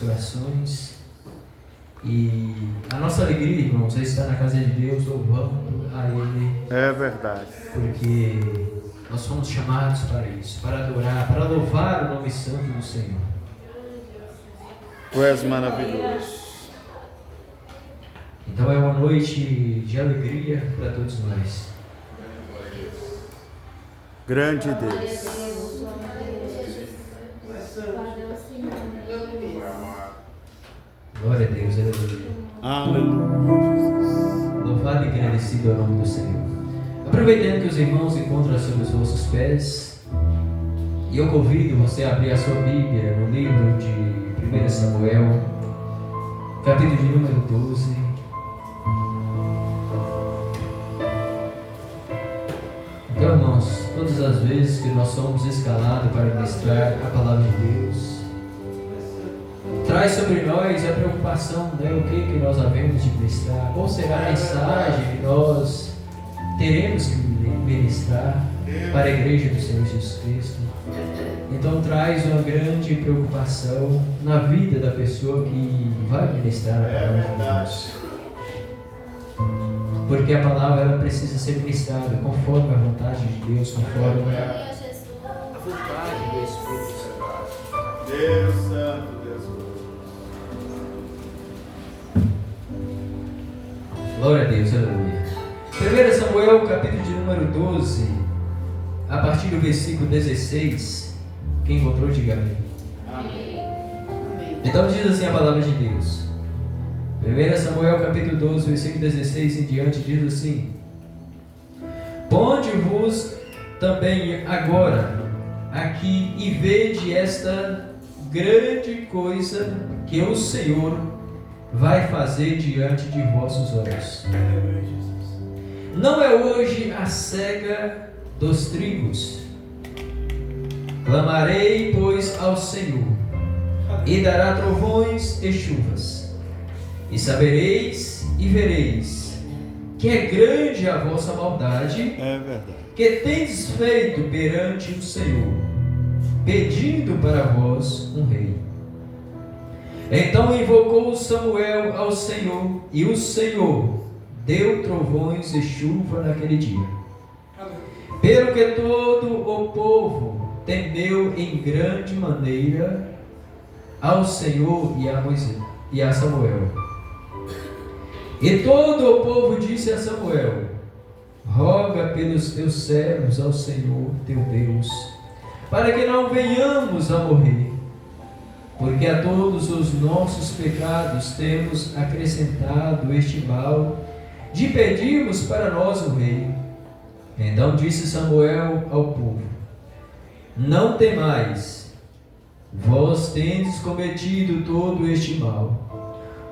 corações. E a nossa alegria, irmãos, é estar na casa de Deus, louvando a Ele. É verdade. Porque nós fomos chamados para isso, para adorar, para louvar o nome santo do Senhor. Tu és maravilhoso. Então é uma noite de alegria para todos nós. Grande Deus. Glória a Deus, aleluia. Aleluia. Louvado e agradecido é o nome do Senhor. Aproveitando que os irmãos encontram sobre os vossos pés, e eu convido você a abrir a sua Bíblia no livro de 1 Samuel, capítulo de número 12. Então, irmãos, todas as vezes que nós somos escalados para ministrar a palavra de Deus, traz sobre nós a preocupação, o que nós havemos de ministrar, qual será a mensagem que nós teremos que ministrar para a igreja do Senhor Jesus Cristo. Então traz uma grande preocupação na vida da pessoa que vai ministrar a palavra de Deus. Porque a palavra ela precisa ser ministrada conforme a vontade de Deus, conforme a vontade do Espírito Santo. Deus Santo, Deus. Glória a Deus, aleluia. 1 Samuel, capítulo de número 12, a partir do versículo 16. Quem encontrou, diga amém. Então diz assim a palavra de Deus. 1 Samuel, capítulo 12, versículo 16 em diante, diz assim: Ponde-vos também agora aqui e vede esta grande coisa que o Senhor vai fazer diante de vossos olhos. Não é hoje a cega dos trigos. Clamarei, pois, ao Senhor, e dará trovões e chuvas. E sabereis e vereis que é grande a vossa maldade, que tendes feito perante o Senhor, pedindo para vós um rei. Então invocou Samuel ao Senhor, e o Senhor deu trovões e chuva naquele dia. Pelo que todo o povo temeu em grande maneira ao Senhor e a Samuel. E todo o povo disse a Samuel: Roga pelos teus servos ao Senhor teu Deus, para que não venhamos a morrer, porque a todos os nossos pecados temos acrescentado este mal de pedirmos para nós o rei. Então disse Samuel ao povo: Não temais, vós tendes cometido todo este mal,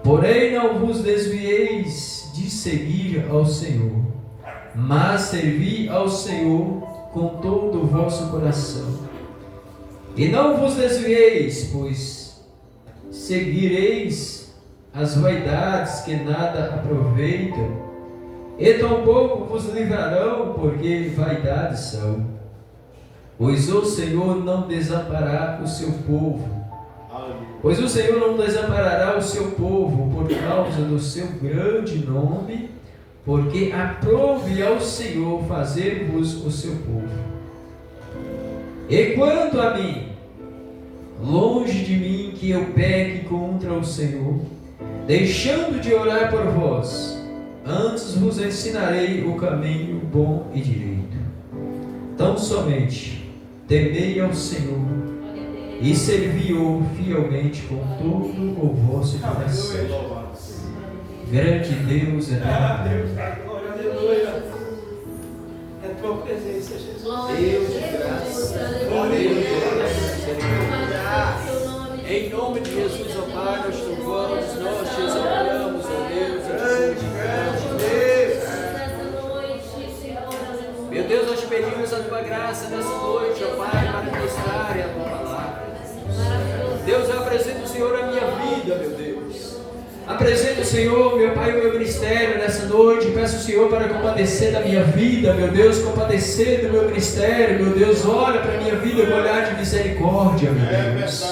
porém não vos desvieis de seguir ao Senhor, mas servi ao Senhor com todo o vosso coração. E não vos desvieis, pois seguireis as vaidades que nada aproveitam, e tampouco vos livrarão, porque vaidades são. Pois o Senhor não desamparará o seu povo. Pois o Senhor não desamparará o seu povo por causa do seu grande nome, porque aprove ao Senhor fazer-vos o seu povo. E quanto a mim, longe de mim que eu peque contra o Senhor, deixando de orar por vós, antes vos ensinarei o caminho bom e direito. Tão somente temei ao Senhor e servi-o fielmente com todo o vosso coração. Grande Deus, aleluia. É tua presença, Jesus. Deus de graça, em nome de Jesus, ó Pai, nós te louvamos, nós te exaltamos, ó Deus, grande Deus. Meu Deus, nós te pedimos a tua graça nessa noite, ó Pai, para ministrar a tua palavra. Deus, eu apresento o Senhor a minha vida, meu Deus. Apresento, Senhor, meu Pai, o meu ministério nessa noite. Peço ao Senhor para compadecer da minha vida, meu Deus, compadecer do meu ministério, meu Deus. Olha para a minha vida com olhar de misericórdia, meu Deus.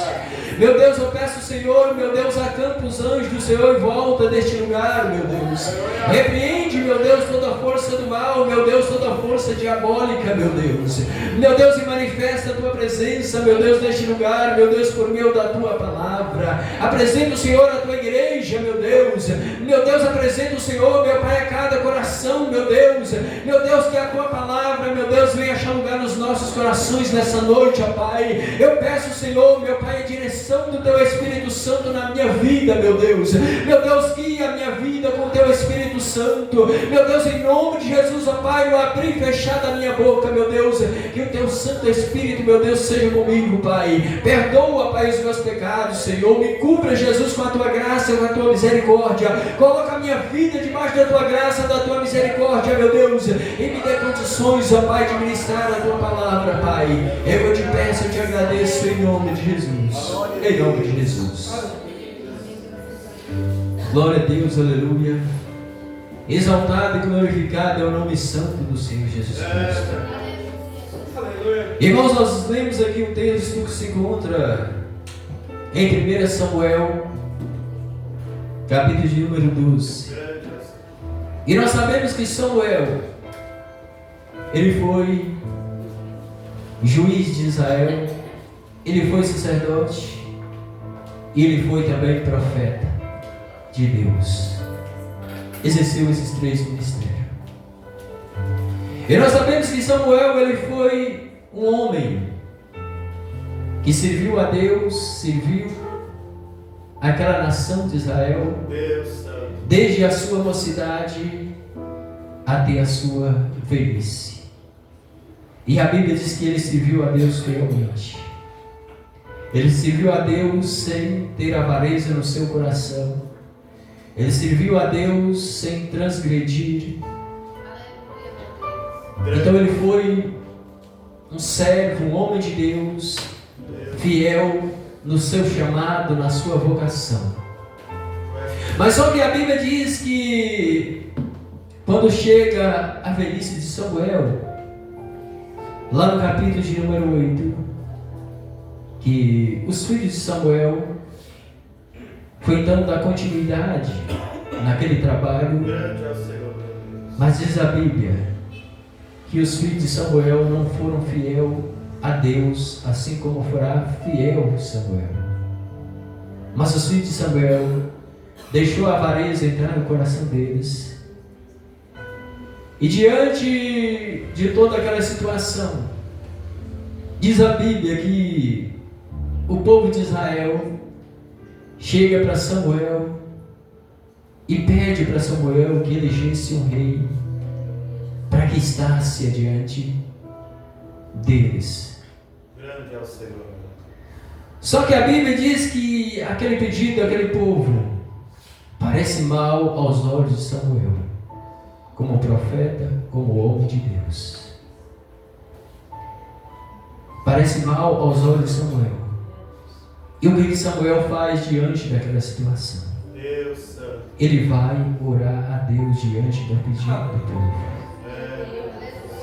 Meu Deus, eu peço, Senhor, meu Deus, acampa os anjos do Senhor em volta deste lugar, meu Deus. Repreende, meu Deus, toda a força do mal, meu Deus, toda a força diabólica, meu Deus. Meu Deus, e manifesta a tua presença, meu Deus, neste lugar, meu Deus, por meio da tua palavra. Apresenta o Senhor a tua igreja, meu Deus. Meu Deus, apresenta o Senhor, meu Pai, a cada coração, meu Deus. Meu Deus, que a tua palavra, meu Deus, venha achar lugar nos nossos corações nessa noite, ó Pai. Eu peço, Senhor, meu Pai, a direção do teu Espírito Santo na minha vida, meu Deus. Meu Deus, guia a minha vida com o teu Espírito Santo. Meu Deus, em nome de Jesus, ó Pai, eu abri e fechado a minha boca, meu Deus. Que o teu Santo Espírito, meu Deus, seja comigo, Pai. Perdoa, Pai, os meus pecados, Senhor. Me cubra, Jesus, com a tua graça, com a tua misericórdia. Coloca a minha vida debaixo da tua graça, da tua misericórdia, meu Deus. E me dê condições, ó Pai, de ministrar a tua palavra, Pai. Eu te peço, eu te agradeço em nome de Jesus. Em nome de Jesus. Glória a Deus, aleluia. Exaltado e glorificado é o nome santo do Senhor Jesus Cristo. Irmãos, nós lemos aqui um texto que se encontra em 1 Samuel, capítulo de número 12. E nós sabemos que Samuel, ele foi juiz de Israel, ele foi sacerdote, e ele foi também profeta de Deus. Exerceu esses 3 ministérios. E nós sabemos que Samuel, ele foi um homem que serviu a Deus, serviu aquela nação de Israel, desde a sua mocidade até a sua velhice. E a Bíblia diz que ele serviu a Deus fielmente. Ele serviu a Deus sem ter avareza no seu coração. Ele serviu a Deus sem transgredir. Então ele foi um servo, um homem de Deus, fiel no seu chamado, na sua vocação. Mas só que a Bíblia diz que quando chega a velhice de Samuel, lá no capítulo de número 8, que os filhos de Samuel foi então dar continuidade naquele trabalho. Mas diz a Bíblia que os filhos de Samuel não foram fiel a Deus, assim como fora fiel Samuel. Mas os filhos de Samuel deixou a avareza entrar no coração deles. E diante de toda aquela situação, diz a Bíblia que o povo de Israel chega para Samuel e pede para Samuel que elegesse um rei para que estasse adiante deles. Grande é o Senhor. Só que a Bíblia diz que aquele pedido daquele povo parece mal aos olhos de Samuel, como profeta, como homem de Deus. Parece mal aos olhos de Samuel. E o que Samuel faz diante daquela situação? Ele vai orar a Deus diante do pedido do povo.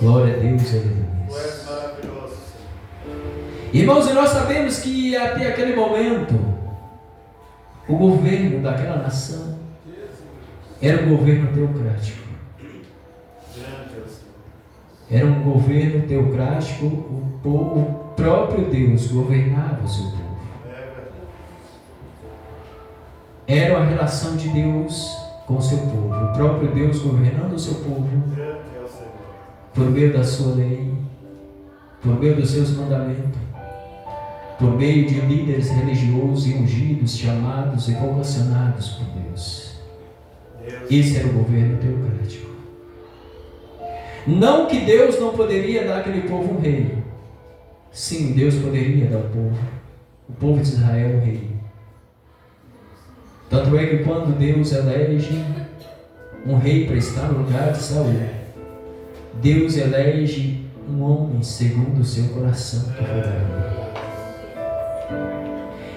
Glória a Deus, aleluia. Irmãos, e nós sabemos que até aquele momento o governo daquela nação era um governo teocrático. Era um governo teocrático. O próprio Deus governava o seu povo. Era a relação de Deus com o seu povo. O próprio Deus governando o seu povo por meio da sua lei, por meio dos seus mandamentos, por meio de líderes religiosos e ungidos, chamados e vocacionados por Deus. Esse era o governo teocrático. Não que Deus não poderia dar àquele povo um rei. Sim, Deus poderia dar ao povo, o povo de Israel, um rei. Tanto é que quando Deus elege um rei para estar no lugar de Saul, Deus elege um homem segundo o seu coração, que foi Davi.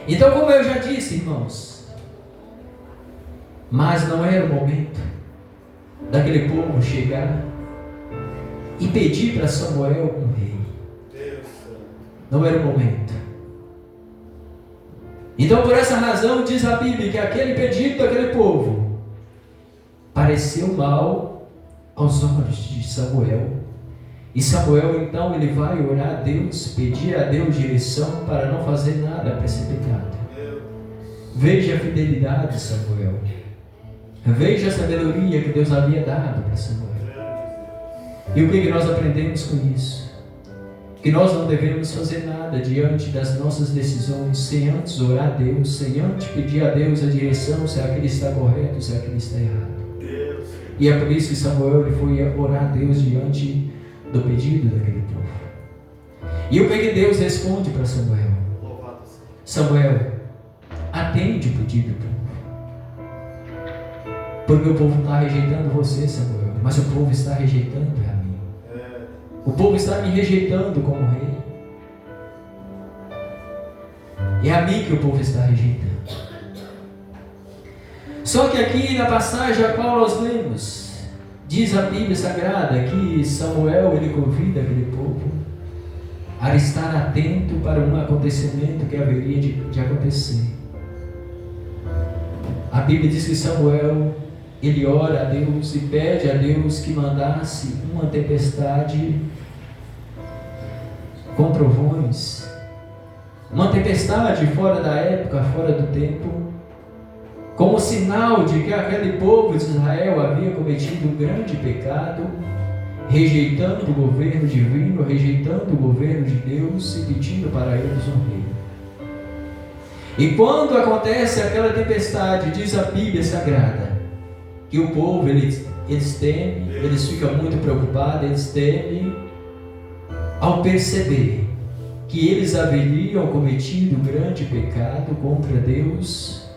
Então, como eu já disse, irmãos, mas não era o momento daquele povo chegar e pedir para Samuel um rei. Não era o momento. Então, por essa razão, diz a Bíblia que aquele pedido daquele povo pareceu mal aos olhos de Samuel. E Samuel, então, ele vai orar a Deus, pedir a Deus direção para não fazer nada precipitado. Veja a fidelidade de Samuel. Veja a sabedoria que Deus havia dado para Samuel. E o que nós aprendemos com isso? Que nós não devemos fazer nada diante das nossas decisões sem antes orar a Deus, sem antes pedir a Deus a direção, se aquilo está correto, se aquilo está errado. E é por isso que Samuel ele foi orar a Deus diante do pedido daquele povo. E o que Deus responde para Samuel? Samuel, atende o pedido do povo. Porque o povo está rejeitando você, Samuel, mas o povo está rejeitando a mim. O povo está me rejeitando como rei. É a mim que o povo está rejeitando. Só que aqui na passagem a qual nós lemos, diz a Bíblia Sagrada que Samuel ele convida aquele povo a estar atento para um acontecimento que haveria de acontecer. A Bíblia diz que Samuel ele ora a Deus e pede a Deus que mandasse uma tempestade com trovões, uma tempestade fora da época, fora do tempo, como sinal de que aquele povo de Israel havia cometido um grande pecado, rejeitando o governo divino, rejeitando o governo de Deus e pedindo para eles um rei. E quando acontece aquela tempestade, diz a Bíblia Sagrada, que o povo, eles temem, eles ficam muito preocupados, eles temem, ao perceber que eles haveriam cometido um grande pecado contra Deus.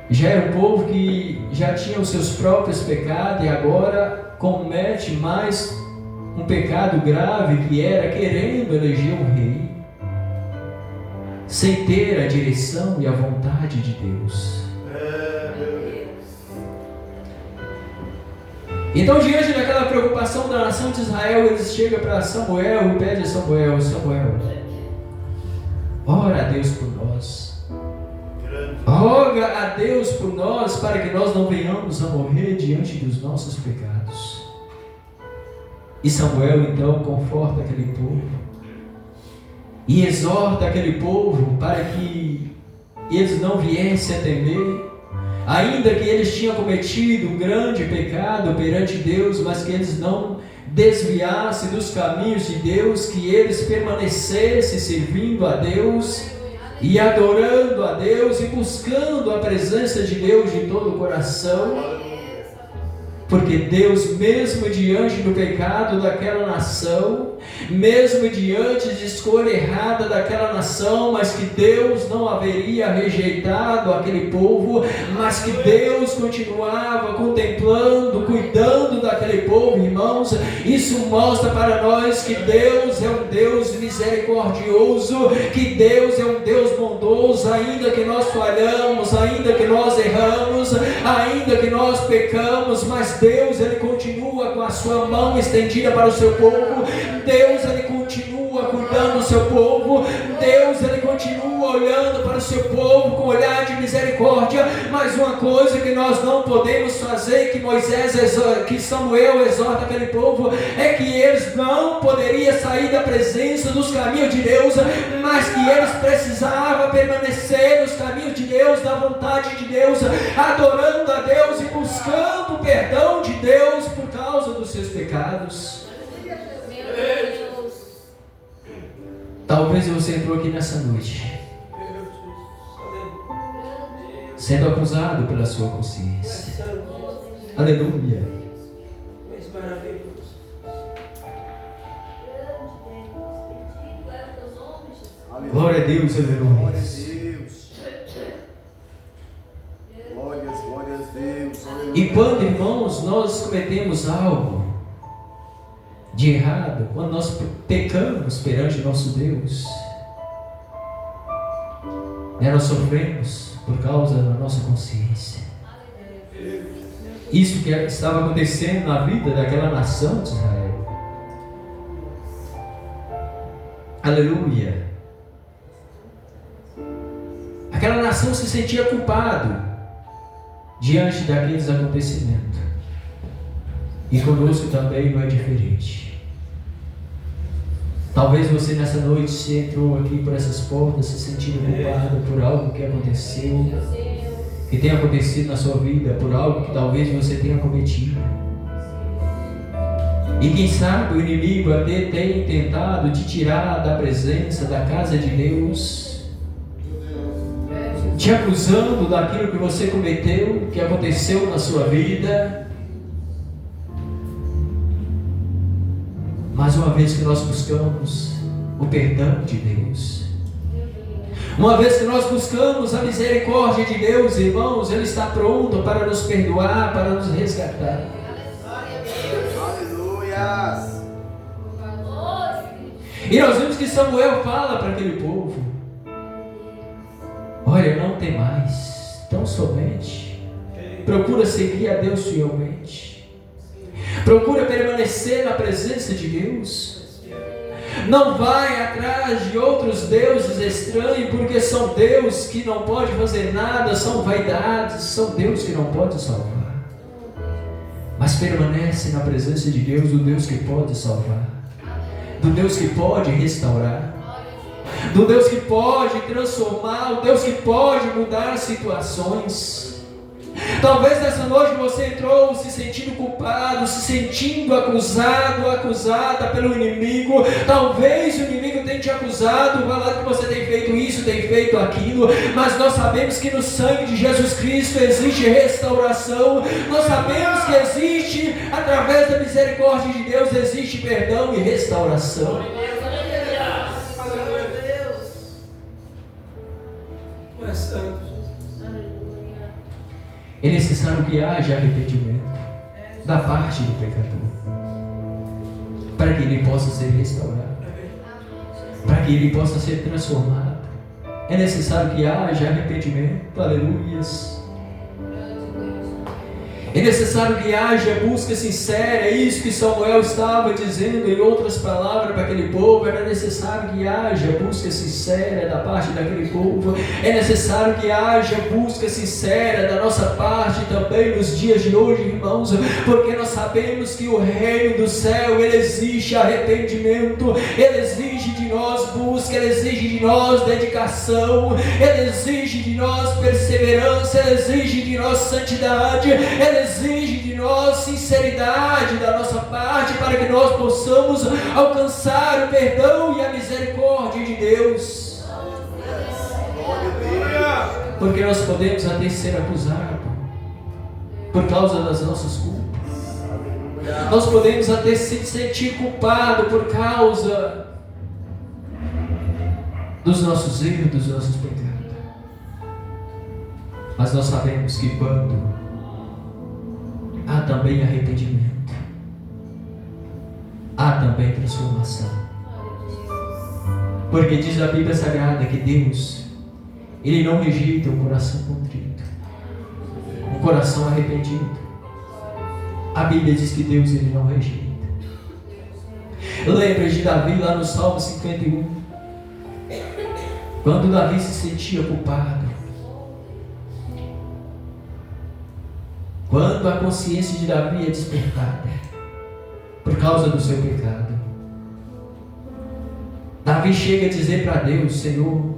Já era um povo que já tinha os seus próprios pecados e agora comete mais um pecado grave, que era querendo eleger um rei, sem ter a direção e a vontade de Deus. Então, diante daquela preocupação da nação de Israel, eles chegam para Samuel e pedem a Samuel: Samuel, ora a Deus por nós. Roga a Deus por nós para que nós não venhamos a morrer diante dos nossos pecados. E Samuel então conforta aquele povo e exorta aquele povo para que eles não viessem a temer, ainda que eles tinham cometido um grande pecado perante Deus, mas que eles não desviassem dos caminhos de Deus, que eles permanecessem servindo a Deus e adorando a Deus e buscando a presença de Deus de todo o coração, porque Deus, mesmo diante do pecado daquela nação, mesmo diante de escolha errada daquela nação, mas que Deus não haveria rejeitado aquele povo, mas que Deus continuava contemplando, cuidando daquele povo, irmãos. Isso mostra para nós que Deus é um Deus misericordioso, que Deus é um Deus bondoso, ainda que nós falhamos, ainda que nós erramos, ainda que nós pecamos, mas Deus ele continua com a sua mão estendida para o seu povo. Deus ele continua cuidando do seu povo. Deus ele continua olhando para o seu povo com olhar de misericórdia. Mas uma coisa que nós não podemos fazer, que Samuel exorta aquele povo, é que eles não poderiam sair da presença dos caminhos de Deus, mas que eles precisavam permanecer nos caminhos de Deus, da vontade de Deus, adorando a Deus e buscando o perdão de Deus por causa dos seus pecados. Talvez você entrou aqui nessa noite sendo acusado pela sua consciência. Aleluia. Glória a Deus, aleluia. E quando, irmãos, nós cometemos algo de errado, quando nós pecamos perante o nosso Deus, nós sofremos por causa da nossa consciência. Isso que estava acontecendo na vida daquela nação de Israel. Aleluia. Aquela nação se sentia culpado diante daqueles acontecimentos. E conosco também não é diferente. Talvez você nessa noite se entrou aqui por essas portas se sentindo culpado por algo que aconteceu, que tem acontecido na sua vida, por algo que talvez você tenha cometido. E quem sabe o inimigo até tem tentado te tirar da presença da casa de Deus, te acusando daquilo que você cometeu, que aconteceu na sua vida. Mas uma vez que nós buscamos o perdão de Deus, uma vez que nós buscamos a misericórdia de Deus, irmãos, Ele está pronto para nos perdoar, para nos resgatar. Aleluia! E nós vimos que Samuel fala para aquele povo: olha, não tem mais, tão somente procura seguir a Deus fielmente, procura permanecer na presença de Deus. Não vai atrás de outros deuses estranhos, porque são deuses que não podem fazer nada, são vaidades, são deuses que não podem salvar. Mas permanece na presença de Deus, do Deus que pode salvar, do Deus que pode restaurar, do Deus que pode transformar, o Deus que pode mudar situações. Talvez nessa noite você entrou se sentindo culpado, se sentindo acusado, acusada pelo inimigo. Talvez o inimigo tenha te acusado, falando que você tem feito isso, tem feito aquilo. Mas nós sabemos que no sangue de Jesus Cristo existe restauração. Nós sabemos que existe, através da misericórdia de Deus, existe perdão e restauração. É necessário que haja arrependimento da parte do pecador, para que ele possa ser restaurado, para que ele possa ser transformado. É necessário que haja arrependimento, aleluias. É necessário que haja busca sincera. É isso que Samuel estava dizendo, em outras palavras, para aquele povo. Era necessário que haja busca sincera da parte daquele povo. É necessário que haja busca sincera da nossa parte também nos dias de hoje, irmãos, porque nós sabemos que o reino do céu, ele exige arrependimento, ele exige de nós busca, ele exige de nós dedicação, ele exige de nós perseverança, ele exige de nós santidade, ele exige de nós sinceridade da nossa parte, para que nós possamos alcançar o perdão e a misericórdia de Deus. Porque nós podemos até ser acusados por causa das nossas culpas. Nós podemos até se sentir culpados por causa dos nossos erros, dos nossos pecados. Mas nós sabemos que quando há também arrependimento, há também transformação. Porque diz a Bíblia Sagrada que Deus, Ele não rejeita um coração contrito, um coração arrependido. A Bíblia diz que Deus, Ele não rejeita. Lembra de Davi lá no Salmo 51, quando Davi se sentia culpado, quando a consciência de Davi é despertada por causa do seu pecado, Davi chega a dizer para Deus: Senhor,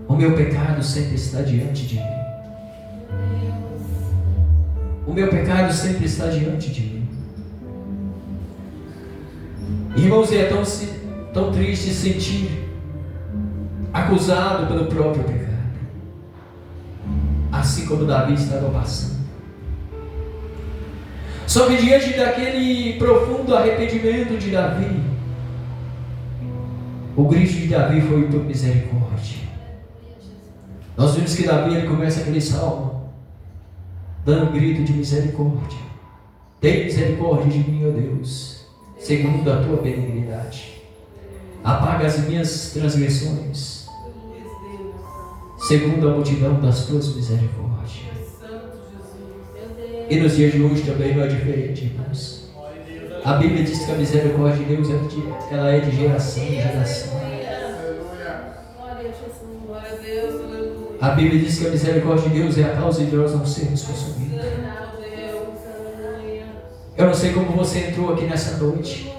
o meu pecado sempre está diante de mim. O meu pecado sempre está diante de mim. Irmãos, é tão triste sentir acusado pelo próprio pecado, assim como Davi estava passando. Só que diante daquele profundo arrependimento de Davi, o grito de Davi foi por misericórdia. Nós vimos que Davi, ele começa aquele salmo dando um grito de misericórdia. Tem misericórdia de mim, ó Deus, segundo a tua benignidade. Apaga as minhas transgressões, segundo a multidão das tuas misericórdias. E nos dias de hoje também não é diferente, irmãos. A Bíblia diz que a misericórdia de Deus ela é de geração em geração. Glória a Deus, aleluia. A Bíblia diz que a misericórdia de Deus é a causa de nós não sermos consumidos. Eu não sei como você entrou aqui nessa noite.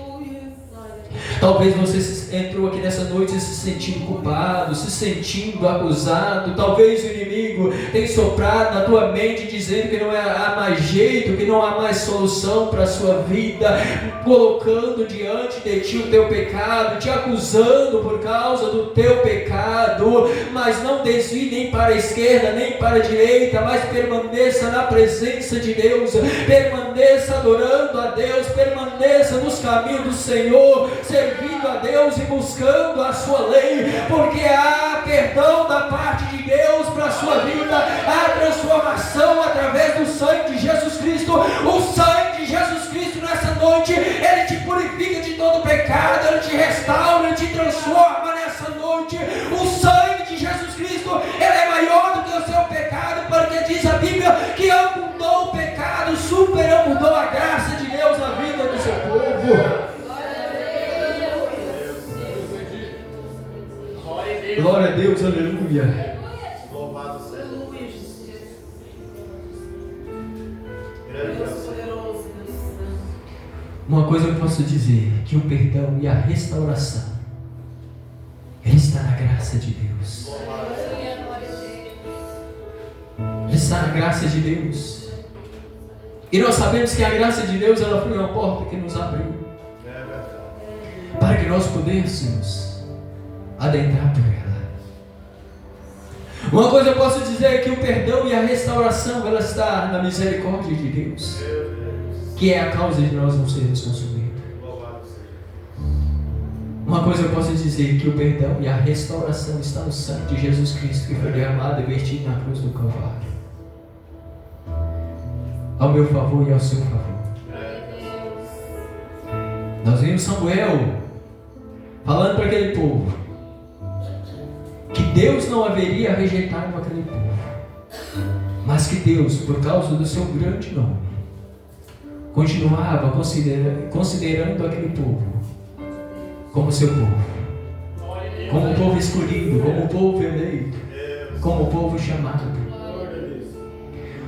Talvez você entrou aqui nessa noite se sentindo culpado, se sentindo acusado. Talvez o inimigo tenha soprado na tua mente dizendo que não há mais jeito, que não há mais solução para a sua vida, colocando diante de ti o teu pecado, te acusando por causa do teu pecado. Mas não desvie nem para a esquerda, nem para a direita, mas permaneça na presença de Deus, permaneça adorando a Deus, permaneça nos caminhos do Senhor, servindo a Deus e buscando a sua lei, porque há perdão da parte de Deus para a sua vida, há transformação através do sangue de Jesus Cristo. O sangue de Jesus Cristo nessa noite, ele te purifica de todo pecado, ele te restaura, ele te transforma nessa noite. O sangue de Jesus Cristo, ele é maior do que o seu pecado, porque diz a Bíblia que abundou o pecado, superabundou a graça de Deus na vida do seu povo. Glória a Deus, aleluia. Louvado seja. Uma coisa eu posso dizer, que o perdão e a restauração, ele está na graça de Deus. Ele está na graça de Deus. E nós sabemos que a graça de Deus, ela foi uma porta que nos abriu, para que nós pudéssemos adentrar por ela. Uma coisa eu posso dizer é que o perdão e a restauração, ela está na misericórdia de Deus, que é a causa de nós não sermos consumidos. Uma coisa eu posso dizer, que o perdão e a restauração está no sangue de Jesus Cristo, que foi derramado e vertido na cruz do Calvário, ao meu favor e ao seu favor. Nós vimos Samuel falando para aquele povo que Deus não haveria rejeitado aquele povo, mas que Deus, por causa do seu grande nome, continuava considerando aquele povo como seu povo, como povo escolhido, como povo eleito, como povo chamado,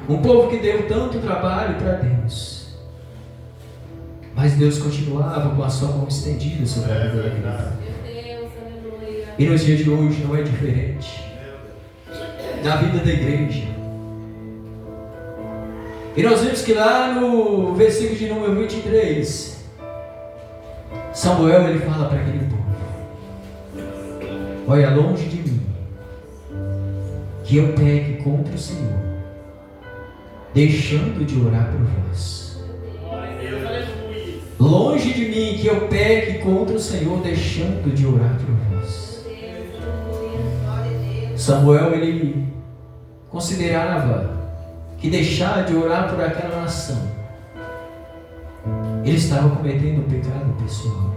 um povo que deu tanto trabalho para Deus, mas Deus continuava com a sua mão estendida sobre a vida daquele povo. E nos dias de hoje não é diferente. Na vida da igreja. E nós vemos que lá no versículo de número 23, Samuel ele fala para aquele povo: olha, longe de mim que eu peque contra o Senhor, deixando de orar por vós. Longe de mim que eu peque contra o Senhor, deixando de orar por vós. Samuel ele considerava que deixar de orar por aquela nação, ele estava cometendo um pecado pessoal.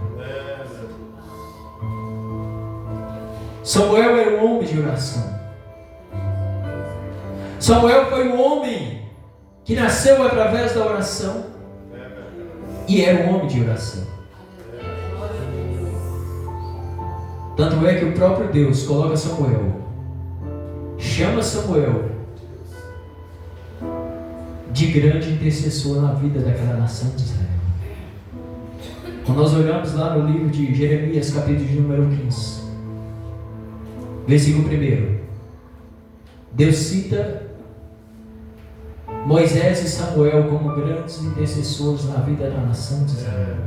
Samuel era um homem de oração. Samuel foi um homem que nasceu através da oração e era um homem de oração. Tanto é que o próprio Deus coloca Samuel, chama Samuel de grande intercessor na vida daquela nação de Israel. Quando nós olhamos lá no livro de Jeremias, capítulo de número 15, versículo 1, Deus cita Moisés e Samuel como grandes intercessores na vida da nação de Israel,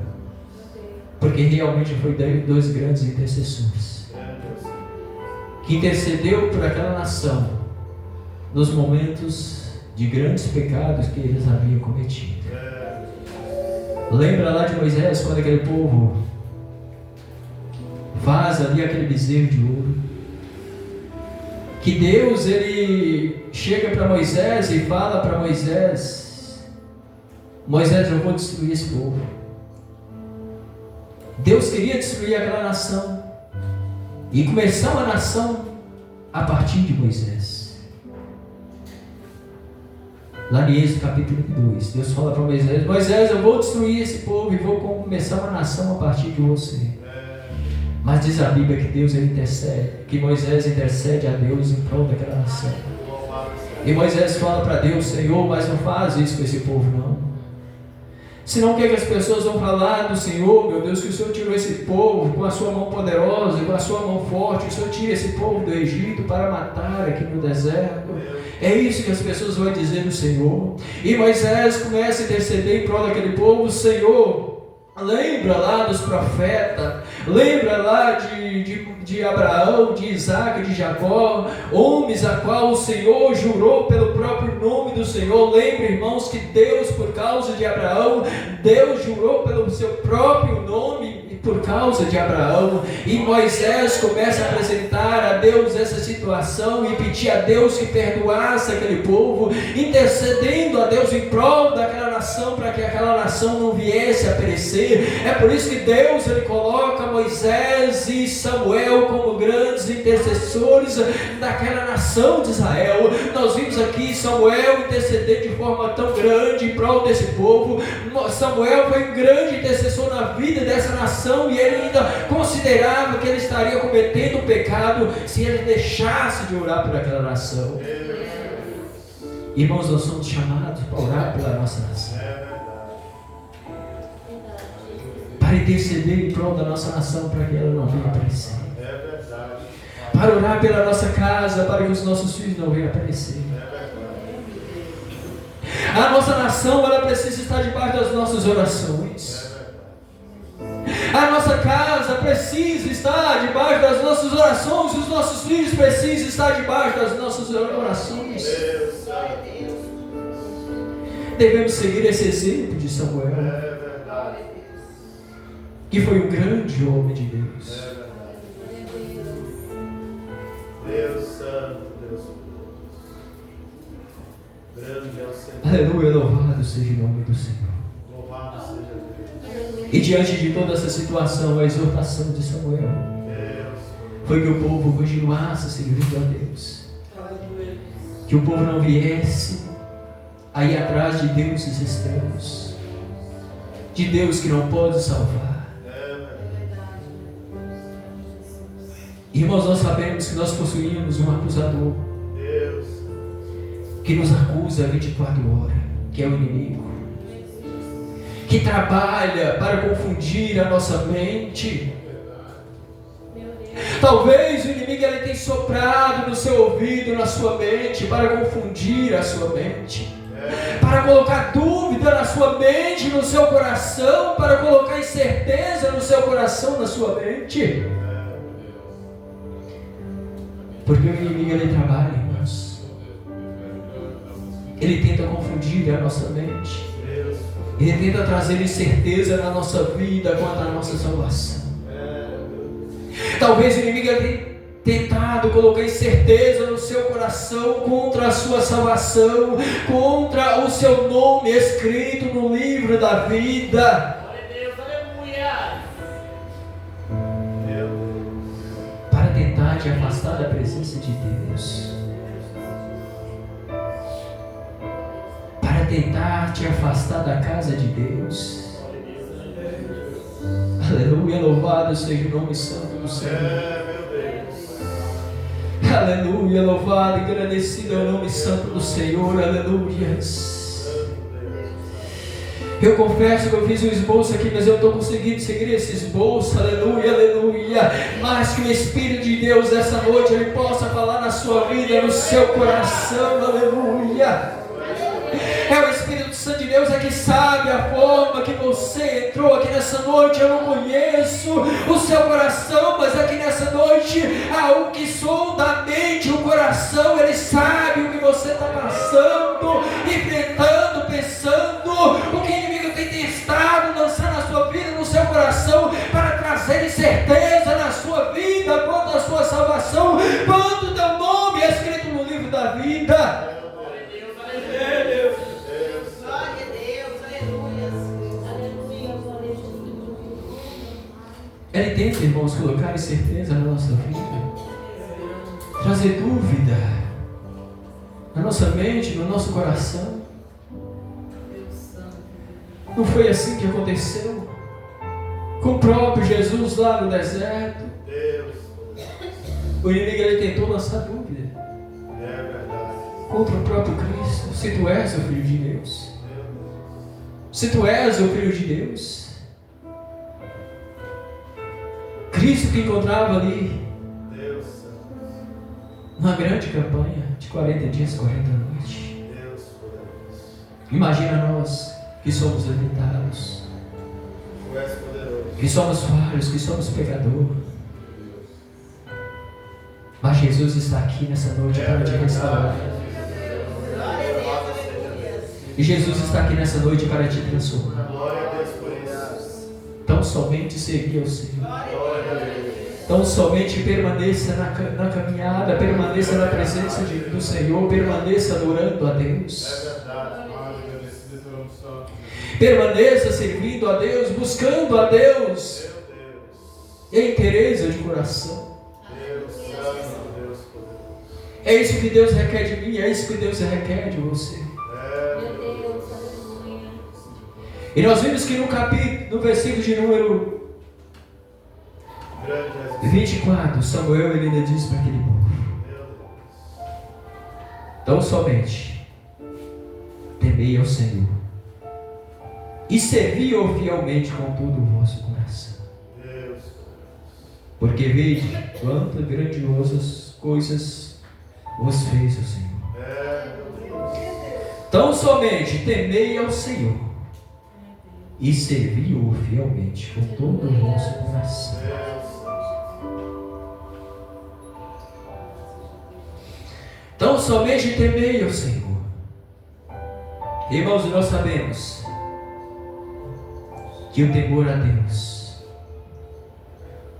porque realmente foi dois grandes intercessores que intercedeu por aquela nação nos momentos de grandes pecados que eles haviam cometido. Lembra lá de Moisés, quando aquele povo faz ali aquele bezerro de ouro, que Deus ele chega para Moisés e fala para Moisés: Moisés, eu vou destruir esse povo. Deus queria destruir aquela nação e começar uma nação a partir de Moisés. Lá em Êxodo capítulo 2, Deus fala para Moisés: Moisés, eu vou destruir esse povo e vou começar uma nação a partir de você. Mas diz a Bíblia que Deus ele intercede, que Moisés intercede a Deus em prol daquela nação. E Moisés fala para Deus: Senhor, mas não faz isso com esse povo não. Senão o que as pessoas vão falar do Senhor? Meu Deus, que o Senhor tirou esse povo com a sua mão poderosa, com a sua mão forte. O Senhor tira esse povo do Egito para matar aqui no deserto. É isso que as pessoas vão dizer do Senhor. E Moisés começa a interceder em prol daquele povo. Senhor, lembra lá dos profetas, lembra lá de Abraão, de Isaac, de Jacó, homens a qual o Senhor jurou pelo próprio nome do Senhor. Lembre, irmãos, que Deus, por causa de Abraão, Deus jurou pelo seu próprio nome por causa de Abraão. E Moisés começa a apresentar a Deus essa situação e pedir a Deus que perdoasse aquele povo, intercedendo a Deus em prol daquela nação, para que aquela nação não viesse a perecer. É por isso que Deus ele coloca Moisés e Samuel como grandes intercessores daquela nação de Israel. Nós vimos aqui Samuel interceder de forma tão grande em prol desse povo. Samuel foi um grande intercessor na vida dessa nação, e ele ainda considerava que ele estaria cometendo um pecado se ele deixasse de orar por aquela nação. Irmãos, nós somos chamados para orar pela nossa nação, para interceder em prol da nossa nação, para que ela não venha aparecer, para orar pela nossa casa, para que os nossos filhos não venham aparecer. A nossa nação, ela precisa estar debaixo das nossas orações. A nossa casa precisa estar debaixo das nossas orações. Os nossos filhos precisam estar debaixo das nossas orações. Devemos seguir esse exemplo de Samuel, que foi um grande homem de Deus. Deus santo, Deus grande é o Senhor. Aleluia, louvado seja o nome do Senhor. Louvado seja Deus. E diante de toda essa situação, a exortação de Samuel foi que o povo continuasse servindo a Deus, que o povo não viesse a ir atrás de deuses estranhos, de Deus que não pode salvar. Irmãos, nós sabemos que nós possuímos um acusador que nos acusa 24 horas, que é o inimigo, que trabalha para confundir a nossa mente. Talvez o inimigo ele tenha soprado no seu ouvido, na sua mente, para confundir a sua mente, para colocar dúvida na sua mente, no seu coração, para colocar incerteza no seu coração, na sua mente. Porque o inimigo ele trabalha, irmãos. Ele tenta confundir a nossa mente. Ele tenta trazer incerteza na nossa vida quanto à nossa salvação. Talvez o inimigo tenha tentado colocar incerteza no seu coração contra a sua salvação, contra o seu nome escrito no livro da vida. Para tentar te afastar da presença de Deus, para tentar te afastar da casa de Deus. Aleluia, louvado seja o nome santo do Senhor. Aleluia, louvado e agradecido é o nome santo do Senhor. Aleluia. Eu confesso que eu fiz um esboço aqui, mas eu estou conseguindo seguir esse esboço. Aleluia, aleluia. Mas que o Espírito de Deus essa noite ele possa falar na sua vida, no seu coração. Aleluia. É o Espírito Santo de Deus é que sabe a forma que você entrou aqui nessa noite. Eu não conheço o seu coração, mas aqui nessa noite há um que sonda a mente, o coração. Ele sabe o que você está passando, enfrentando, pensando, o que o inimigo tem testado, lançar na sua vida, no seu coração, para trazer incerteza na sua vida, quanto à sua salvação, quanto o teu nome é escrito no livro da vida. Ele tenta, irmãos, colocar incerteza na nossa vida, trazer dúvida na nossa mente, no nosso coração. Não foi assim que aconteceu com o próprio Jesus lá no deserto? O inimigo ele tentou lançar dúvida contra o próprio Cristo. Se tu és o Filho de Deus. Se tu és o Filho de Deus. Cristo que encontrava ali uma grande campanha de 40 dias, 40 noites. Imagina nós que somos limitados, que somos falhos, que somos pecadores. Mas Jesus está aqui nessa noite para te restaurar. E Jesus está aqui nessa noite para te transformar. Tão somente seguir ao Senhor. Tão somente permaneça na caminhada, permaneça na presença do Senhor, permaneça adorando a Deus. Permaneça servindo a Deus, buscando a Deus em inteireza de coração. É isso que Deus requer de mim, é isso que Deus requer de você. E nós vimos que no versículo de número 24, Samuel ele ainda diz para aquele povo: tão somente temei ao Senhor e servi-o fielmente com todo o vosso coração, porque veja quantas grandiosas coisas vos fez o Senhor. Tão somente temei ao Senhor e servi-o fielmente com todo o vosso coração. Tão somente temei ao Senhor. Irmãos, nós sabemos que o temor a Deus,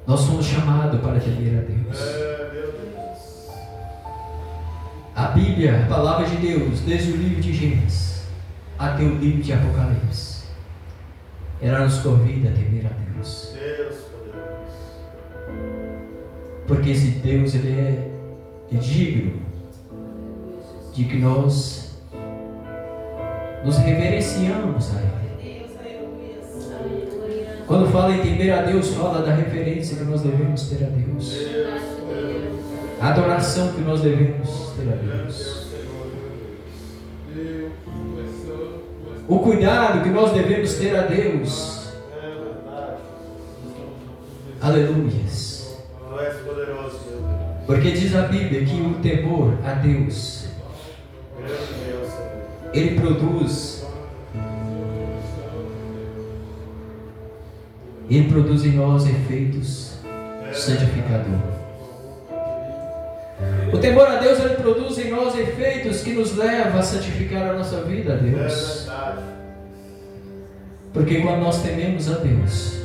nós somos chamados para temer a Deus. A Bíblia, a palavra de Deus, desde o livro de Gênesis até o livro de Apocalipse, ela nos convida a temer a Deus. Porque esse Deus ele é digno de que nós nos reverenciamos a Ele. Quando fala em temer a Deus, fala da referência que nós devemos ter a Deus, a adoração que nós devemos ter a Deus, o cuidado que nós devemos ter a Deus. Aleluias. Porque diz a Bíblia que o temor a Deus, ele produz em nós efeitos santificadores. O temor a Deus, ele produz em nós efeitos que nos levam a santificar a nossa vida a Deus. Porque quando nós tememos a Deus,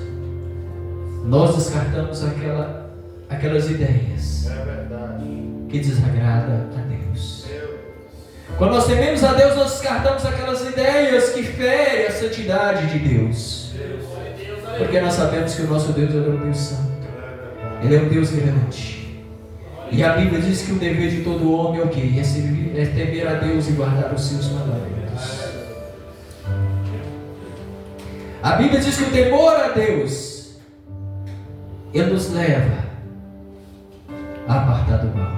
nós descartamos aquelas ideias que desagradam a Deus. Quando nós tememos a Deus, nós descartamos aquelas ideias que ferem a santidade de Deus. Porque nós sabemos que o nosso Deus é um Deus santo. Ele é um Deus grande. E a Bíblia diz que o dever de todo homem é o quê? É temer a Deus e guardar os seus mandamentos. A Bíblia diz que o temor a Deus, ele nos leva a apartar do mal.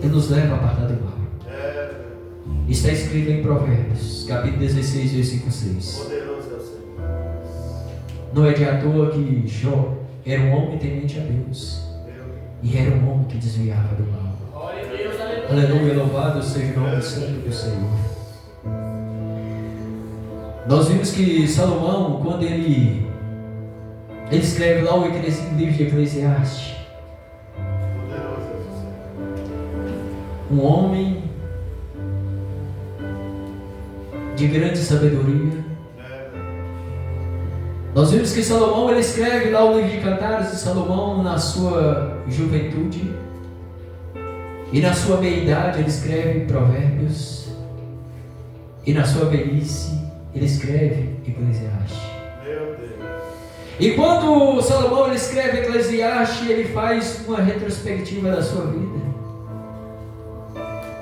Ele nos leva a apartar do mal. Está escrito em Provérbios, capítulo 16, versículo 6. Não é de à toa que Jó era um homem temente a Deus, e era um homem que desviava do mal. Aleluia, louvado seja o nome santo do Senhor. Nós vimos que Salomão, quando ele escreve lá o livro de Eclesiastes, um homem de grande sabedoria. Nós vimos que Salomão, ele escreve lá o livro de Cantares de Salomão na sua juventude, e na sua meia-idade ele escreve Provérbios, e na sua velhice ele escreve Eclesiastes. E quando Salomão ele escreve Eclesiastes, ele faz uma retrospectiva da sua vida.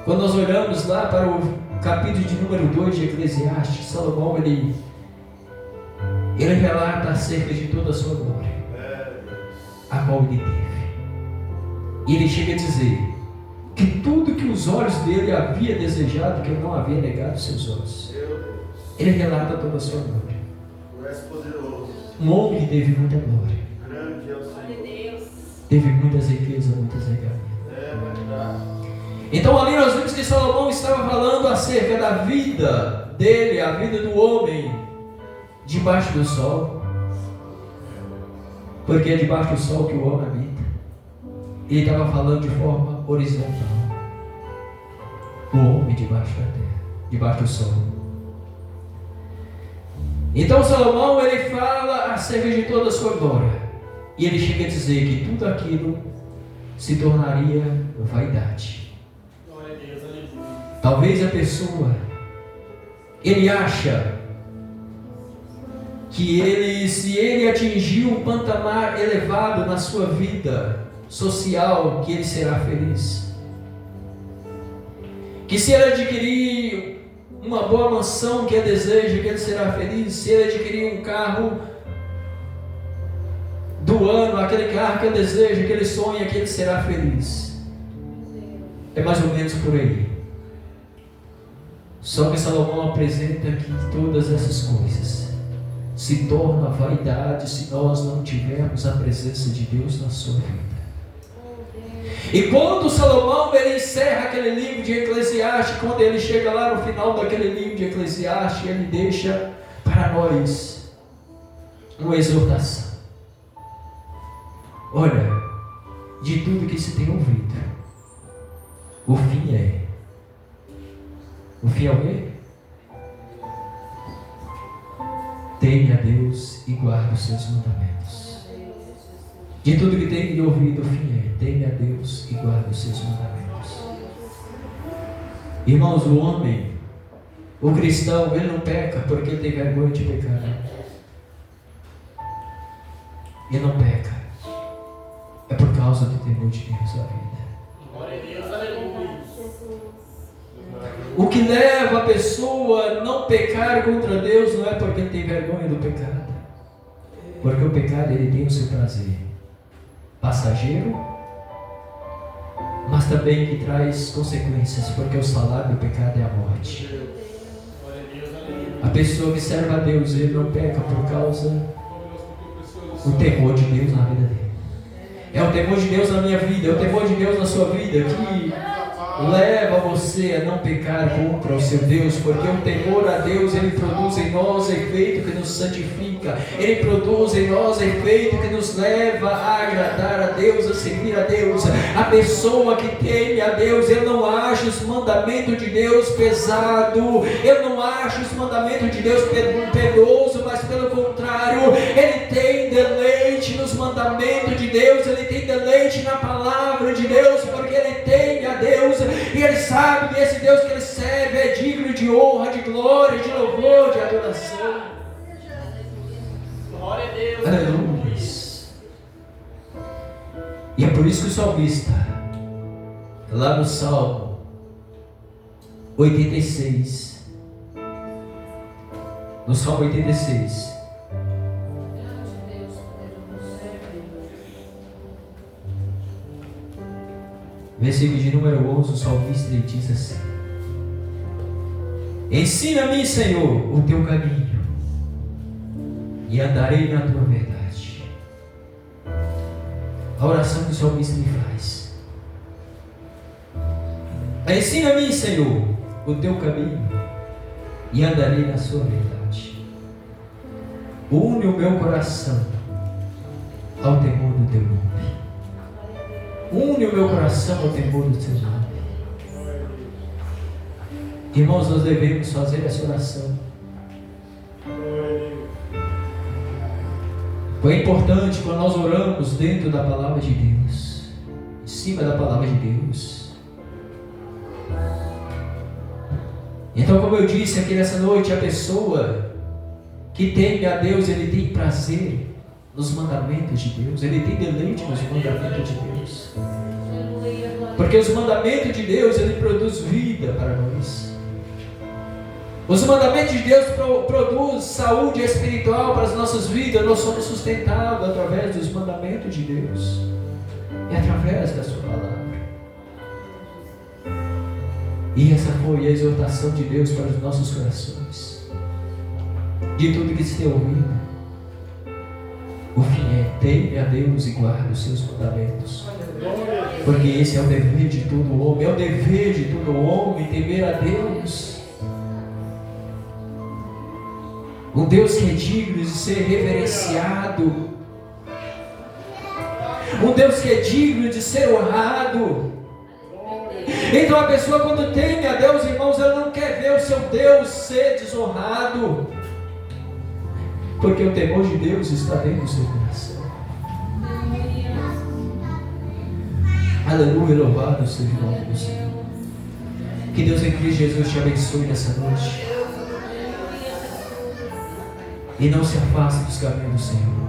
Quando nós olhamos lá para o capítulo de número 2 de Eclesiastes, Salomão ele relata acerca de toda a sua glória, a qual ele teve. E ele chega a dizer que tudo que os olhos dele havia desejado, que ele não havia negado seus olhos. Ele relata toda a sua glória. Um homem que teve muita glória. Grande é o Senhor. Teve muitas riquezas, muitas regalias. Então ali nós vimos que Salomão estava falando acerca da vida dele, a vida do homem debaixo do sol. Porque é debaixo do sol que o homem habita. Ele estava falando de forma horizontal. O homem debaixo da terra, debaixo do sol. Então Salomão ele fala acerca de toda a sua glória. E ele chega a dizer que tudo aquilo se tornaria vaidade. Talvez a pessoa, ele acha que se ele atingir um patamar elevado na sua vida social, que ele será feliz. Que se ele adquirir uma boa mansão que ele deseja, que ele será feliz. Se ele adquirir um carro do ano, aquele carro que ele deseja, que ele sonha, que ele será feliz. É mais ou menos por aí. Só que Salomão apresenta que todas essas coisas se tornam vaidade se nós não tivermos a presença de Deus na sua vida. E quando Salomão ele encerra aquele livro de Eclesiastes, quando ele chega lá no final daquele livro de Eclesiastes, ele deixa para nós uma exortação. Olha, de tudo que se tem ouvido, o fim é o quê? Teme a Deus e guarde os seus mandamentos. De tudo que tem ouvido, o fim é: teme a Deus e guarde os seus mandamentos. Irmãos, o homem, o cristão, ele não peca porque ele tem vergonha de pecar. Ele não peca. É por causa do temor de Deus na vida. Glória a Deus, aleluia. O que leva a pessoa a não pecar contra Deus não é porque ele tem vergonha do pecado. Porque o pecado ele tem o seu prazer passageiro, mas também que traz consequências, porque o salário do pecado é a morte. A pessoa que serve a Deus, ele não peca por causa do temor de Deus na vida dele. É o temor de Deus na minha vida, é o temor de Deus na sua vida que leva você a não pecar contra o seu Deus, porque o temor a Deus, ele produz em nós efeito que nos santifica, ele produz em nós efeito que nos leva a agradar a Deus, a servir a Deus. A pessoa que teme a Deus, ele não acha os mandamentos de Deus pesado, ele não acha os mandamentos de Deus penoso, mas pelo contrário, ele tem deleite nos mandamentos de Deus, ele tem deleite na palavra de Deus, porque ele teme a Deus. E ele sabe que esse Deus que ele serve é digno de honra, de glória, de louvor, de adoração. Glória a Deus. Aleluia. E é por isso que o salmista, lá no Salmo 86, no Salmo 86, versículo de número 11, o salmista ele diz assim: ensina-me, Senhor, o teu caminho, e andarei na tua verdade. A oração que o salmista me faz: ensina-me, Senhor, o teu caminho, e andarei na sua verdade. Une o meu coração ao temor do teu nome. Une o meu coração ao temor do teu nome. Irmãos, nós devemos fazer essa oração. É importante quando nós oramos dentro da palavra de Deus, em cima da palavra de Deus. Então, como eu disse aqui nessa noite, a pessoa que teme a Deus, ele tem prazer nos mandamentos de Deus, ele tem deleite nos mandamentos de Deus, porque os mandamentos de Deus, ele produz vida para nós. Os mandamentos de Deus produzem saúde espiritual para as nossas vidas. Nós somos sustentados através dos mandamentos de Deus. É através da sua palavra. E essa foi a exortação de Deus para os nossos corações. De tudo que se tem ouvido, o fim é: teme a Deus e guarde os seus mandamentos. Porque esse é o dever de todo homem. É o dever de todo homem temer a Deus. Um Deus que é digno de ser reverenciado. Um Deus que é digno de ser honrado. Então a pessoa, quando teme a Deus, irmãos, ela não quer ver o seu Deus ser desonrado. Porque o temor de Deus está dentro do seu coração. Aleluia, louvado seja o nome do Senhor. Que Deus em Cristo Jesus te abençoe nessa noite. E não se afaste dos caminhos do Senhor.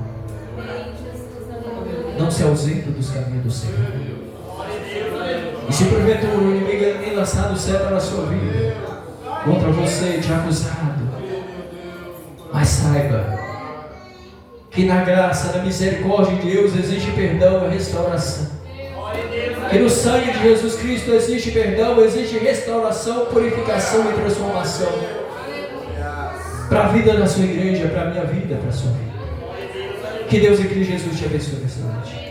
Não se ausente dos caminhos do Senhor. E se porventura o inimigo tem lançado seta na sua vida, contra você, te acusado, mas saiba que na graça, na misericórdia de Deus existe perdão e restauração. Que no sangue de Jesus Cristo existe perdão, existe restauração, purificação e transformação. Para a vida da sua igreja, para a minha vida, para a sua vida. Que Deus em Cristo Jesus te abençoe nessa noite.